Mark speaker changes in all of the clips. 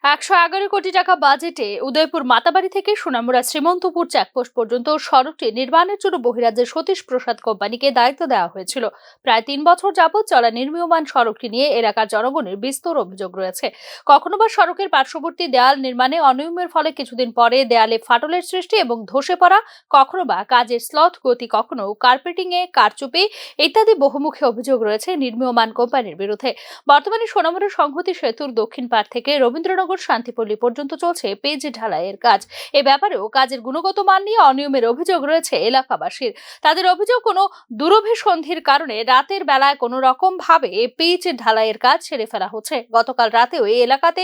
Speaker 1: ১১১ কোটি টাকা বাজেটে উদয়পুর মাতাবাড়ি থেকে সোনামুড়া শ্রীমন্তপুর চেকপোস্ট পর্যন্ত সড়কটি নির্মাণের জন্য বহিরাজ্যের সতীশ প্রসাদ কোম্পানিকে দায়িত্ব দেওয়া হয়েছিল। প্রায় ৩ বছর যাবৎ চলা নির্মীয়মান সড়কটি নিয়ে এলাকার জনগণের বিস্তর অভিযোগ রয়েছে। কখনো বা সড়কের পার্শ্ববর্তী দেয়াল নির্মাণে অনিয়মের ফলে কিছুদিন পরে দেয়ালে ফাটলের সৃষ্টি এবং ধসে পড়া, কখনো বা কাজের স্লথ গতি, কখনো কার্পেটিং এ কারচুপি ইত্যাদি বহুমুখী অভিযোগ রয়েছে নির্মীয়মান কোম্পানির বিরুদ্ধে। বর্তমানে সোনামুড়া সংহতি সেতুর দক্ষিণ পাড় থেকে রবীন্দ্রনগর শান্তিপল্লী পর্যন্ত চলছে পেজ ঢালাইয়ের কাজ। এ ব্যাপারেও কাজের গুণগত মান নিয়ে অনিয়মের অভিযোগ রয়েছে এলাকাবাসীর। তাদের অভিযোগ, কোনো দুরভিসন্ধির কারণে রাতের বেলায় কোনো রকম ভাবে পেজ ঢালাইয়ের কাজ ছেড়ে ফেলা হচ্ছে। গতকাল রাতেও এই এলাকাতে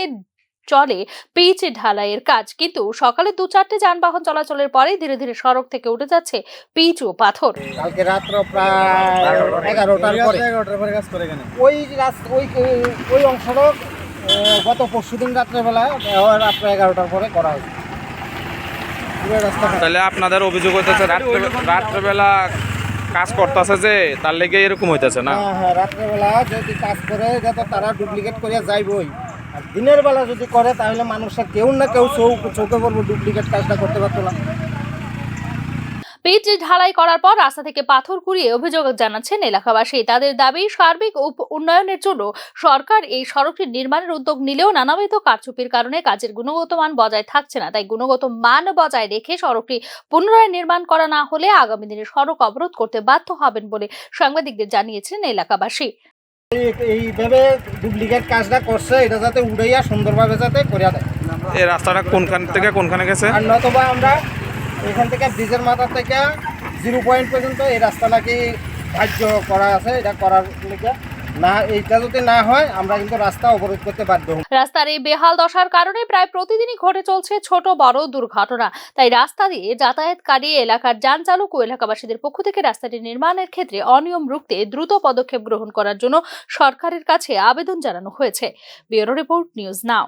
Speaker 1: চলে পিচ ঢালাইয়ের কাজ, কিন্তু সকালে ২-৪টে যানবাহন চলাচলের পরে ধীরে ধীরে সড়ক থেকে উঠে যাচ্ছে পিচ ও পাথর।
Speaker 2: কালকে রাত্র প্রায় 11টার পরে কাজ করে কেন ওই অংশটা গত পরশুদিন রাত্রেবেলা রাত্রে 11টার পরে করা হয়েছে।
Speaker 3: তাহলে আপনাদের অভিযোগ হইতেছে রাত্রেবেলা কাজ করতেছে, যে তার লেগে এরকম হইতেছে না?
Speaker 2: হ্যাঁ, রাত্রেবেলা যদি কাজ করে যাতে তারা ডুপ্লিকেট করিয়া যাইবই, আর দিনের বেলা যদি করে তাহলে মানুষের কেউ না কেউ চৌকে পড়বো, ডুপ্লিকেট কাজটা করতে পারতো না।
Speaker 1: পিচ ঢালাই করার পর রাস্তা থেকে পাথর কুড়িয়ে অভিযোগ জানাচ্ছেন এলাকাবাসী। তাদের দাবি, সার্বিক উন্নয়নের জন্য সরকার এই সড়কটি নির্মাণের উদ্যোগ নিলেও নানাবিধ কারচুপির কারণে কাজের গুণগত মান বজায় থাকছে না। তাই গুণগত মান বজায় রেখে সড়কটি পুনরায় নির্মাণ করা না হলে আগামী দিনে সড়ক অবরোধ করতে বাধ্য হবেন বলে সাংবাদিকদের জানিয়েছেন এলাকাবাসী।
Speaker 2: এইভাবে ডুপ্লিকেট কাজটা করছে, এটা যাতে উড়াইয়া সুন্দরভাবে যাতে করিয়া দেয়।
Speaker 3: এই রাস্তাটা কোনখান থেকে কোনখানে গেছে?
Speaker 2: আর নতবা আমরা এখান থেকে ব্রিজের মাথা থেকে 0 পয়েন্ট পর্যন্ত এই রাস্তাটাকে ধার্য করা আছে। এটা করার লিগে না, এইটা যদি না হয় আমরা কিন্তু রাস্তা অবরোধ করতে বাধ্য হব।
Speaker 1: রাস্তার এই বেহাল দশার কারণে প্রায় প্রতিদিনই ঘটে চলছে ছোট বড় দুর্ঘটনা। তাই রাস্তা দিয়ে যাতায়াতকারী এলাকার যান চালক ও এলাকাবাসীদের পক্ষ থেকে রাস্তাটি নির্মাণের ক্ষেত্রে অনিয়ম রুখতে দ্রুত পদক্ষেপ গ্রহণ করার জন্য সরকারের কাছে আবেদন জানানো হয়েছে। Bureau report, news now.